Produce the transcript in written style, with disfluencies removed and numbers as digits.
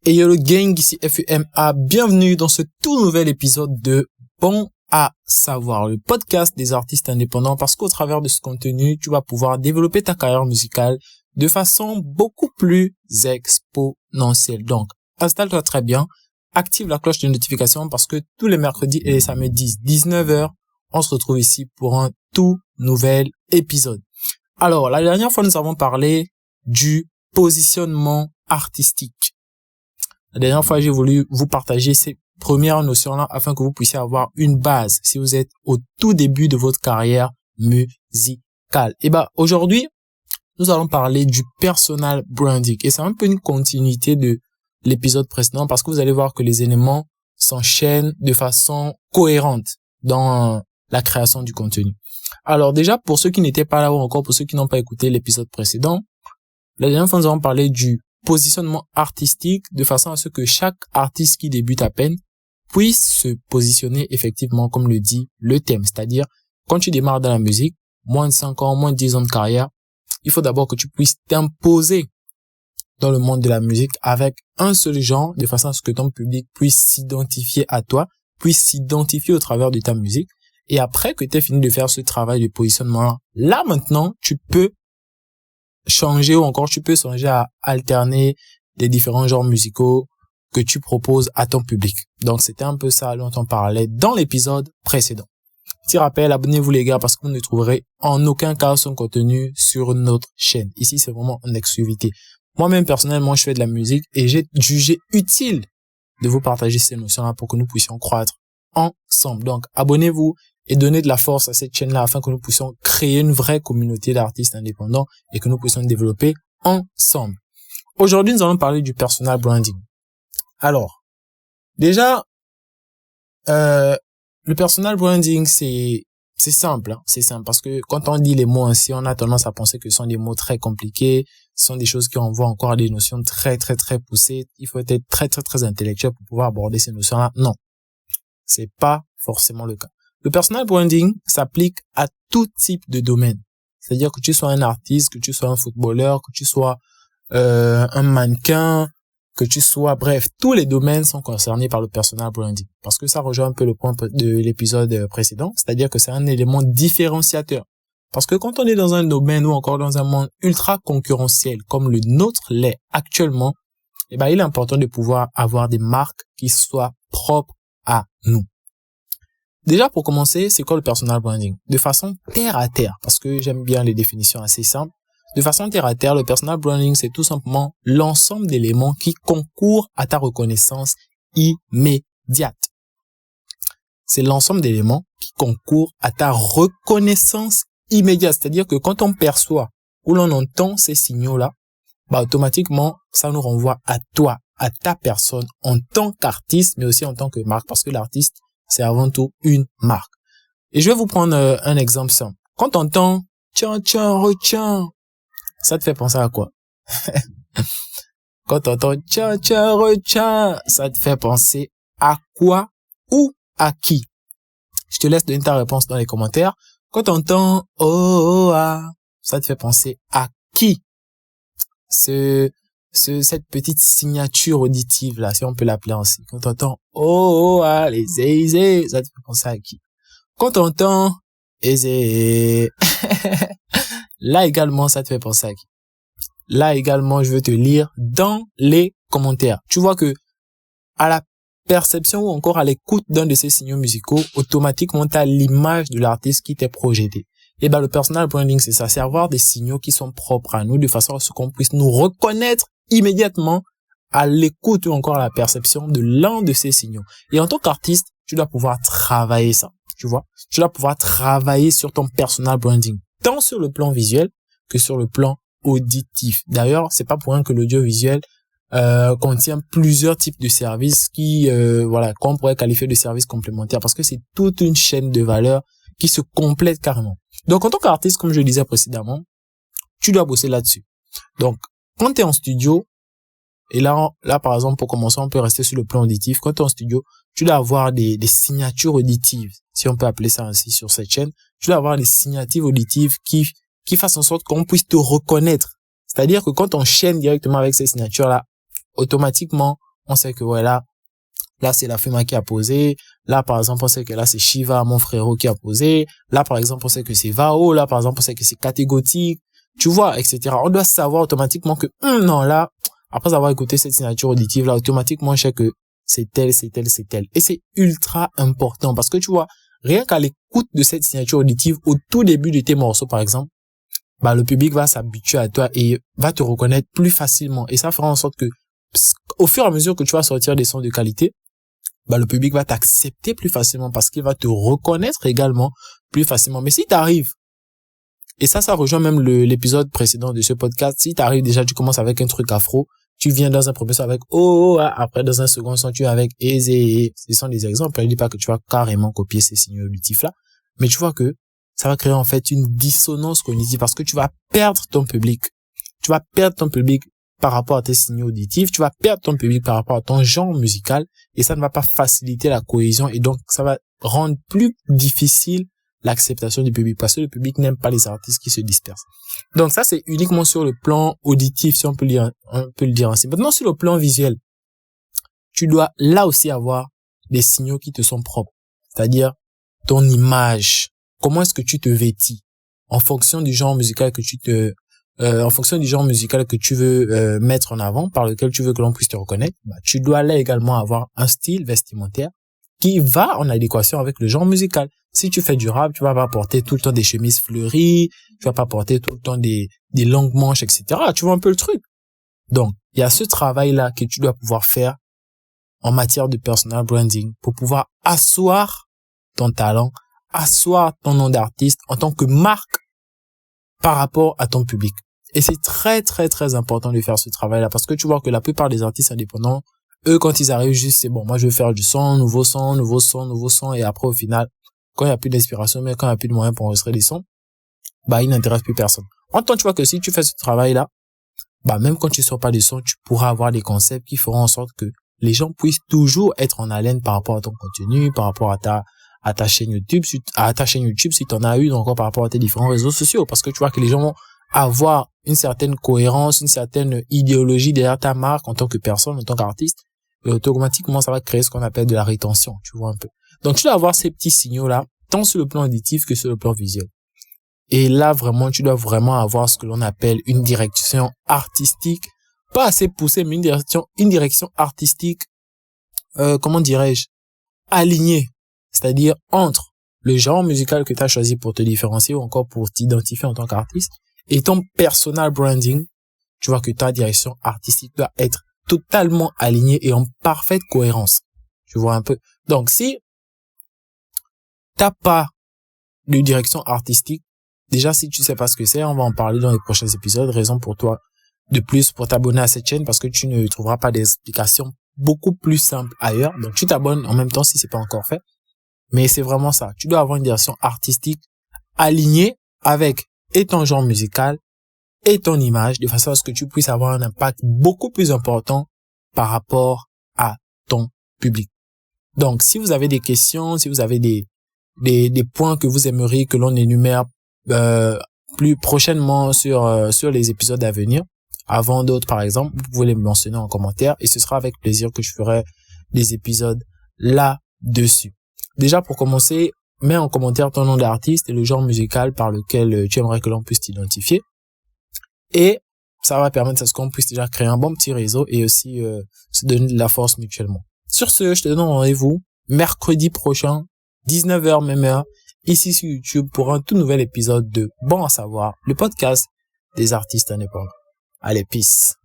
Et yo le gang, ici FEMA, bienvenue dans ce tout nouvel épisode de Bon à savoir, le podcast des artistes indépendants, parce qu'au travers de ce contenu, tu vas pouvoir développer ta carrière musicale de façon beaucoup plus exponentielle. Donc, installe-toi très bien, active la cloche de notification parce que tous les mercredis et les samedis 19h, on se retrouve ici pour un tout nouvel épisode. Alors, la dernière fois, nous avons parlé du positionnement artistique. La dernière fois, j'ai voulu vous partager ces premières notions-là afin que vous puissiez avoir une base si vous êtes au tout début de votre carrière musicale. Et aujourd'hui, nous allons parler du personal branding. Et c'est un peu une continuité de l'épisode précédent parce que vous allez voir que les éléments s'enchaînent de façon cohérente dans la création du contenu. Alors déjà, pour ceux qui n'étaient pas là ou encore pour ceux qui n'ont pas écouté l'épisode précédent, la dernière fois, nous avons parlé du positionnement artistique de façon à ce que chaque artiste qui débute à peine puisse se positionner effectivement comme le dit le thème. C'est-à-dire, quand tu démarres dans la musique, moins de 5 ans, moins de 10 ans de carrière, il faut d'abord que tu puisses t'imposer dans le monde de la musique avec un seul genre de façon à ce que ton public puisse s'identifier à toi, puisse s'identifier au travers de ta musique. Et après que tu aies fini de faire ce travail de positionnement-là, là maintenant, tu peux changer ou encore tu peux songer à alterner les différents genres musicaux que tu proposes à ton public. Donc c'était un peu ça dont on parlait dans l'épisode précédent. Petit rappel, abonnez-vous les gars parce que vous ne trouverez en aucun cas son contenu sur notre chaîne. Ici c'est vraiment en exclusivité. Moi-même personnellement je fais de la musique et j'ai jugé utile de vous partager ces notions-là pour que nous puissions croître ensemble. Donc abonnez-vous et donner de la force à cette chaîne-là afin que nous puissions créer une vraie communauté d'artistes indépendants et que nous puissions développer ensemble. Aujourd'hui, nous allons parler du personal branding. Alors, déjà, le personal branding, c'est simple, hein, c'est simple parce que quand on dit les mots ainsi, on a tendance à penser que ce sont des mots très compliqués, ce sont des choses qui envoient encore à des notions très poussées. Il faut être très intellectuel pour pouvoir aborder ces notions-là. Non, c'est pas forcément le cas. Le personal branding s'applique à tout type de domaine. C'est-à-dire que tu sois un artiste, que tu sois un footballeur, que tu sois un mannequin, que tu sois... Bref, tous les domaines sont concernés par le personal branding. Parce que ça rejoint un peu le point de l'épisode précédent. C'est-à-dire que c'est un élément différenciateur. Parce que quand on est dans un domaine ou encore dans un monde ultra concurrentiel comme le nôtre l'est actuellement, il est important de pouvoir avoir des marques qui soient propres à nous. Déjà, pour commencer, c'est quoi le personal branding? De façon terre à terre, parce que j'aime bien les définitions assez simples. De façon terre à terre, le personal branding, c'est tout simplement l'ensemble d'éléments qui concourent à ta reconnaissance immédiate. C'est l'ensemble d'éléments qui concourent à ta reconnaissance immédiate. C'est-à-dire que quand on perçoit ou l'on entend ces signaux-là, automatiquement, ça nous renvoie à toi, à ta personne en tant qu'artiste, mais aussi en tant que marque, parce que l'artiste, c'est avant tout une marque. Et je vais vous prendre un exemple simple. Quand tu entends tiens, retiens, ça te fait penser à quoi? Quand tu entends tiens, retiens, ça te fait penser à quoi ou à qui? Je te laisse donner ta réponse dans les commentaires. Quand tu entends oh, ah, ça te fait penser à qui? Cette petite signature auditive là, si on peut l'appeler ainsi. Quand t'entends oh ah les zé, ça te fait penser à qui? Quand t'entends zé, là également ça te fait penser à qui? Là également je veux te lire dans les commentaires. Tu vois que à la perception ou encore à l'écoute d'un de ces signaux musicaux, automatiquement t'as l'image de l'artiste qui t'est projetée. Et le personal branding c'est ça, c'est avoir des signaux qui sont propres à nous de façon à ce qu'on puisse nous reconnaître immédiatement à l'écoute ou encore à la perception de l'un de ces signaux. Et en tant qu'artiste, tu dois pouvoir travailler ça, tu vois. Tu dois pouvoir travailler sur ton personal branding, tant sur le plan visuel que sur le plan auditif. D'ailleurs, c'est pas pour rien que l'audiovisuel contient plusieurs types de services qui, qu'on pourrait qualifier de services complémentaires parce que c'est toute une chaîne de valeur qui se complète carrément. Donc, en tant qu'artiste, comme je le disais précédemment, tu dois bosser là-dessus. Donc, quand tu es en studio, et là, par exemple, pour commencer, on peut rester sur le plan auditif. Quand tu es en studio, tu dois avoir des signatures auditives, si on peut appeler ça ainsi sur cette chaîne. Tu dois avoir des signatures auditives qui fassent en sorte qu'on puisse te reconnaître. C'est-à-dire que quand on chaîne directement avec ces signatures-là, automatiquement, on sait que ouais, là c'est la Fuma qui a posé. Là, par exemple, on sait que là, c'est Shiva, mon frérot, qui a posé. Là, par exemple, on sait que c'est Vao. Là, par exemple, on sait que c'est Catégotique. Tu vois, etc. On doit savoir automatiquement que, non, là, après avoir écouté cette signature auditive, là, automatiquement, je sais que c'est tel, c'est tel, c'est tel. Et c'est ultra important parce que tu vois, rien qu'à l'écoute de cette signature auditive, au tout début de tes morceaux, par exemple, bah, le public va s'habituer à toi et va te reconnaître plus facilement. Et ça fera en sorte que, au fur et à mesure que tu vas sortir des sons de qualité, bah, le public va t'accepter plus facilement parce qu'il va te reconnaître également plus facilement. Mais si t'arrives, et ça rejoint même l'épisode précédent de ce podcast, si t'arrives déjà, tu commences avec un truc afro, tu viens dans un premier son avec après dans un second son, tu viens avec Eze, ce sont des exemples. Je ne dis pas que tu vas carrément copier ces signaux auditifs-là, mais tu vois que ça va créer en fait une dissonance cognitive parce que tu vas perdre ton public. Tu vas perdre ton public par rapport à tes signaux auditifs, tu vas perdre ton public par rapport à ton genre musical et ça ne va pas faciliter la cohésion et donc ça va rendre plus difficile l'acceptation du public parce que le public n'aime pas les artistes qui se dispersent. Donc ça, c'est uniquement sur le plan auditif, si on peut le dire ainsi. Maintenant, sur le plan visuel, tu dois là aussi avoir des signaux qui te sont propres, c'est-à-dire ton image. Comment est-ce que tu te vêtis en fonction du genre musical que tu veux mettre en avant, par lequel tu veux que l'on puisse te reconnaître, bah, tu dois là également avoir un style vestimentaire qui va en adéquation avec le genre musical. Si tu fais du rap, tu vas pas porter tout le temps des chemises fleuries, tu vas pas porter tout le temps des longues manches, etc. Tu vois un peu le truc. Donc, il y a ce travail-là que tu dois pouvoir faire en matière de personal branding pour pouvoir asseoir ton talent, asseoir ton nom d'artiste en tant que marque par rapport à ton public. Et c'est très, très, très important de faire ce travail-là parce que tu vois que la plupart des artistes indépendants, eux, quand ils arrivent juste, c'est bon, moi, je veux faire du son, nouveau son, et après, au final, quand il n'y a plus d'inspiration, mais quand il n'y a plus de moyens pour enregistrer des sons, bah, ils n'intéressent plus personne. En tant que tu vois que si tu fais ce travail-là, bah, même quand tu sors pas des sons, tu pourras avoir des concepts qui feront en sorte que les gens puissent toujours être en haleine par rapport à ton contenu, par rapport à ta chaîne YouTube, si t'en as une, encore par rapport à tes différents réseaux sociaux, parce que tu vois que les gens vont avoir une certaine cohérence, une certaine idéologie derrière ta marque en tant que personne, en tant qu'artiste, et automatiquement, ça va créer ce qu'on appelle de la rétention, tu vois un peu. Donc, tu dois avoir ces petits signaux-là, tant sur le plan auditif que sur le plan visuel. Et là, vraiment, tu dois vraiment avoir ce que l'on appelle une direction artistique, pas assez poussée, mais une direction artistique, comment dirais-je, alignée. C'est-à-dire entre le genre musical que tu as choisi pour te différencier ou encore pour t'identifier en tant qu'artiste et ton personal branding. Tu vois que ta direction artistique doit être totalement alignée et en parfaite cohérence. Tu vois un peu. Donc, si t'as pas de direction artistique, déjà, si tu sais pas ce que c'est, on va en parler dans les prochains épisodes. Raison pour toi de plus pour t'abonner à cette chaîne parce que tu ne trouveras pas des explications beaucoup plus simples ailleurs. Donc, tu t'abonnes en même temps si c'est pas encore fait. Mais c'est vraiment ça. Tu dois avoir une direction artistique alignée avec et ton genre musical et ton image de façon à ce que tu puisses avoir un impact beaucoup plus important par rapport à ton public. Donc, si vous avez des questions, si vous avez des points que vous aimeriez que l'on énumère plus prochainement sur les épisodes à venir, avant d'autres par exemple, vous pouvez les mentionner en commentaire et ce sera avec plaisir que je ferai des épisodes là-dessus. Déjà, pour commencer, mets en commentaire ton nom d'artiste et le genre musical par lequel tu aimerais que l'on puisse t'identifier. Et ça va permettre à ce qu'on puisse déjà créer un bon petit réseau et aussi se donner de la force mutuellement. Sur ce, je te donne rendez-vous mercredi prochain, 19h même heure, ici sur YouTube pour un tout nouvel épisode de Bon à savoir, le podcast des artistes indépendants. Allez, peace.